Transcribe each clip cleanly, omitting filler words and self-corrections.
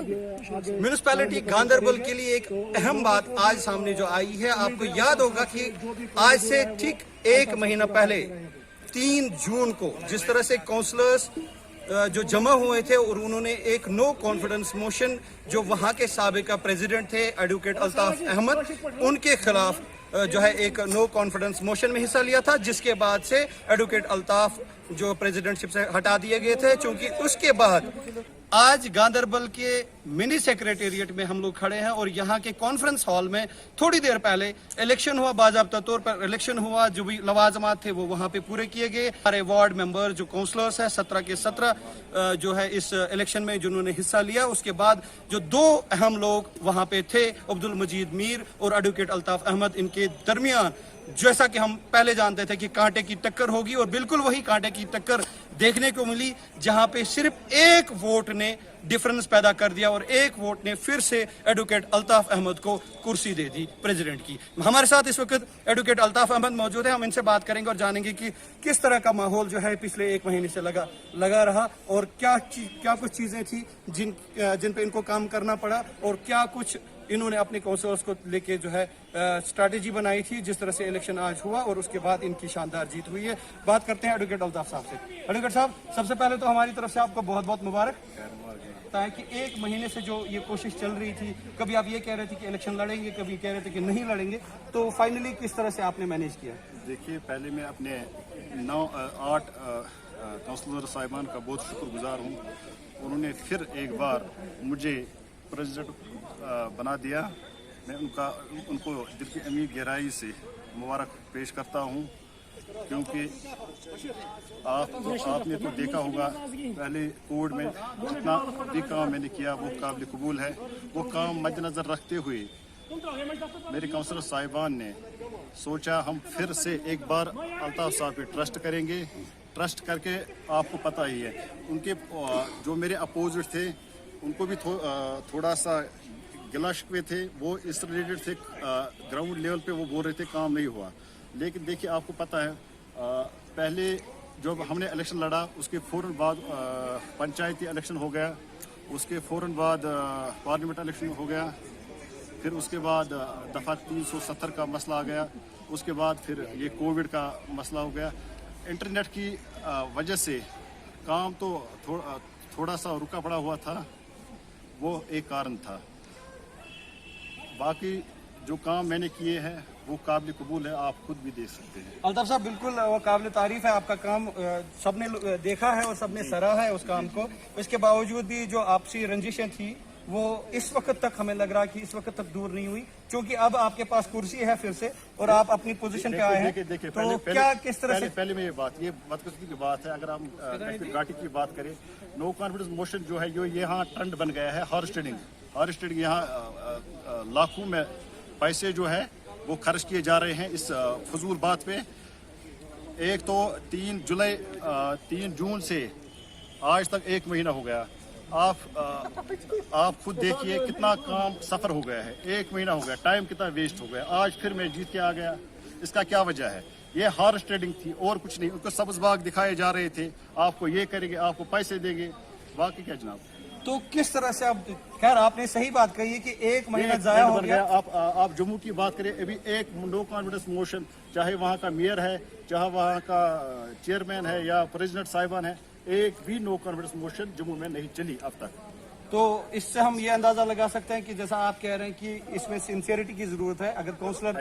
Municipality Ganderbal के लिए एक अहम बात आज सामने जो आई है, आपको याद होगा कि आज से ठीक एक महीना पहले 3 जून को जिस तरह से काउंसलर्स जो जमा हुए थे और उन्होंने एक नो कॉन्फिडेंस मोशन जो वहां के साबिका प्रेसिडेंट थे एडवोकेट अल्ताफ अहमद, उनके खिलाफ जो है एक नो कॉन्फिडेंस मोशन में हिस्सा लिया था, जिसके बाद से एडवोकेट अल्ताफ जो प्रेसिडेंटशिप से हटा दिए गए थे। क्योंकि उसके बाद आज गांधरबल के मिनी सेक्रेटेरिएट में हम लोग खड़े हैं और यहाँ के कॉन्फ्रेंस हॉल में थोड़ी देर पहले इलेक्शन हुआ, बाज़ाब्ता तौर पर इलेक्शन हुआ, जो भी लवाजमात थे वो वहाँ पे पूरे किए गए। हमारे वार्ड मेंबर जो काउंसलर्स हैं 17 के 17 जो है इस इलेक्शन में जिन्होंने हिस्सा लिया। उसके बाद जो 2 अहम लोग वहाँ पे थे, अब्दुल मजीद मीर और एडवोकेट अल्ताफ अहमद, इनके दरमियान जैसा कि हम पहले जानते थे कि कांटे की टक्कर होगी और बिल्कुल वही कांटे की टक्कर देखने को मिली, जहां पे सिर्फ एक वोट ने डिफरेंस पैदा कर दिया और एक वोट ने फिर से एडवोकेट अल्ताफ अहमद को कुर्सी दे दी प्रेसिडेंट की। हमारे साथ इस वक्त एडवोकेट अल्ताफ अहमद मौजूद है, हम इनसे बात करेंगे और जानेंगे कि किस तरह का माहौल जो है पिछले 1 महीने से लगा रहा और क्या कुछ चीजें थी जिन पे इनको काम करना पड़ा और क्या कुछ इन्होंने अपने काउंसलर्स को लेके जो है स्ट्रैटेजी बनाई थी, जिस तरह से इलेक्शन आज हुआ और उसके बाद इनकी शानदार जीत हुई है। बात करते हैं एडवोकेट अल्ताफ साहब से। एडवोकेट साहब, सबसे पहले तो हमारी तरफ से आपको बहुत बहुत मुबारक कि 1 महीने से जो ये कोशिश चल रही थी, कभी आप ये कह रहे थे कि इलेक्शन लड़ेंगे, कभी कह रहे थे कि नहीं लड़ेंगे, तो फाइनली किस तरह से आपने मैनेज किया? देखिए, पहले मैं अपने 8 काउंसलर साहिबान का बहुत शुक्रगुजार हूँ। उन्होंने फिर एक बार मुझे प्रेसिडेंट बना दिया। मैं उनको दिल की अमीर गहराई से मुबारक पेश करता हूँ, क्योंकि आपने तो देखा होगा पहले कोविड में जितना भी काम मैंने किया वो काबिल कबूल है। वो काम मद्देनज़र रखते हुए मेरे काउंसलर साहिबान ने सोचा हम फिर से एक बार अल्ताफ साहब पे ट्रस्ट करेंगे। ट्रस्ट करके आपको पता ही है, उनके जो मेरे अपोजिट थे उनको भी थोड़ा सा गिला शिकवे थे, वो इस रिलेटेड थे। ग्राउंड लेवल पे वो बोल रहे थे काम नहीं हुआ। लेकिन देखिए, आपको पता है पहले जब हमने इलेक्शन लड़ा उसके फ़ौरन बाद पंचायती इलेक्शन हो गया, उसके फ़ौरन बाद पार्लियामेंट इलेक्शन हो गया, फिर उसके बाद दफ़ा 370 का मसला आ गया, उसके बाद फिर ये कोविड का मसला हो गया। इंटरनेट की वजह से काम तो थोड़ा सा रुका पड़ा हुआ था, वो एक कारण था। बाकी जो काम मैंने किए हैं वो काबिल कबूल है, आप खुद भी देख सकते हैं। अल्ताफ साहब, बिल्कुल वो काबिल तारीफ है, आपका काम सबने देखा है और सबने सराहा है उस काम को। इसके बावजूद भी जो आपसी रंजिशें थी वो इस वक्त तक हमें लग रहा है कि इस वक्त तक दूर नहीं हुई, क्योंकि अब आपके पास कुर्सी है फिर से और आप अपनी पोजीशन पे आए हैं। देखिए, तो क्या किस तरह से पहले में ये बदकिस्मती की बात है, अगर हम घाटी की बात करें, नो कॉन्फिडेंस मोशन जो है, जो यहाँ ट्रेंड बन गया है, हॉर्स ट्रेडिंग यहाँ लाखों में पैसे जो है वो खर्च किए जा रहे हैं इस फजूल बात पे। एक तो 3 जून से आज तक 1 महीना हो गया। आप खुद देखिए कितना काम सफर हो गया है, 1 महीना हो गया, टाइम कितना वेस्ट हो गया। आज फिर मैं जीत के आ गया, इसका क्या वजह है? ये हॉर्स ट्रेडिंग थी और कुछ नहीं। उनको सब्ज बाग दिखाए जा रहे थे, आपको ये करेंगे, आपको पैसे देंगे, बाकी क्या जनाब। तो किस तरह से आप, खैर आपने सही बात कही है कि 1 महीना जाया हो गया। आप जम्मू की बात करें, अभी एक नो कॉन्फिडेंस मोशन, चाहे वहाँ का मेयर है, चाहे वहाँ का चेयरमैन है या प्रेसिडेंट साहिबान है, एक भी नो कॉन्फिडेंस मोशन जम्मू में नहीं चली अब तक। तो इससे हम ये अंदाजा लगा सकते हैं कि जैसा आप कह रहे हैं कि इसमें सिंसियरिटी की जरूरत है। अगर काउंसलर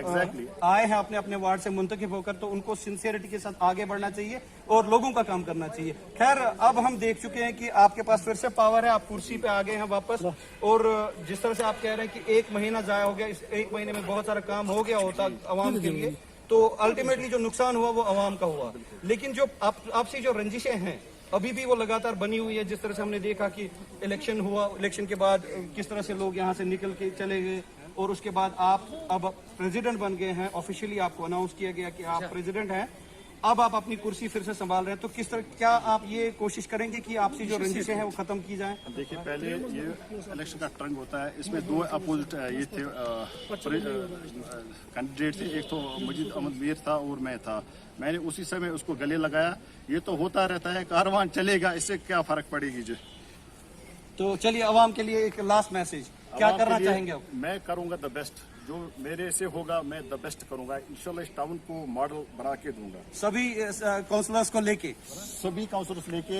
आए हैं अपने वार्ड से मुंतखब होकर, तो उनको सिंसियरिटी के साथ आगे बढ़ना चाहिए और लोगों का काम करना चाहिए। खैर, अब हम देख चुके हैं कि आपके पास फिर से पावर है, आप कुर्सी पे आ गए हैं वापस। और जिस तरह से आप कह रहे हैं कि 1 महीना जाया हो गया, इस 1 महीने में बहुत सारा काम हो गया होता अवाम के लिए, तो अल्टीमेटली जो नुकसान हुआ वो अवाम का हुआ। लेकिन जो आपसी जो रंजिशें हैं अभी भी वो लगातार बनी हुई है। जिस तरह से हमने देखा कि इलेक्शन हुआ, इलेक्शन के बाद किस तरह से लोग यहाँ से निकल के चले गए और उसके बाद आप अब प्रेसिडेंट बन गए हैं, ऑफिशियली आपको अनाउंस किया गया कि आप प्रेसिडेंट हैं। अब आप अपनी कुर्सी फिर से संभाल रहे हैं, तो किस तरह, क्या आप ये कोशिश करेंगे कि आपसी जो रंजिशें हैं वो खत्म की जाए? देखिए, पहले ये इलेक्शन का ट्रंग होता है, इसमें 2 अपोजिट ये थे कैंडिडेट थे। एक तो मजीद अहमद मीर था और मैं था। मैंने उसी समय उसको गले लगाया। ये तो होता रहता है, कारवान चलेगा, इससे क्या फर्क पड़ेगी जी। तो चलिए अवाम के लिए एक लास्ट मैसेज क्या आवाम के करना लिए चाहेंगे आप? मैं करूंगा द बेस्ट, जो मेरे से होगा मैं द बेस्ट करूंगा। इंशाल्लाह इस टाउन को मॉडल बना के दूंगा। सभी काउंसलर्स को लेके। सभी काउंसलर्स लेके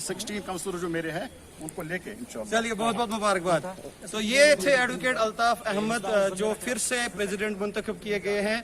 16 काउंसलर जो मेरे हैं उनको लेके इंशाल्लाह। चलिए बहुत बहुत मुबारकबाद। तो ये थे एडवोकेट अल्ताफ अहमद जो फिर से प्रेसिडेंट मुंतखब किए गए हैं।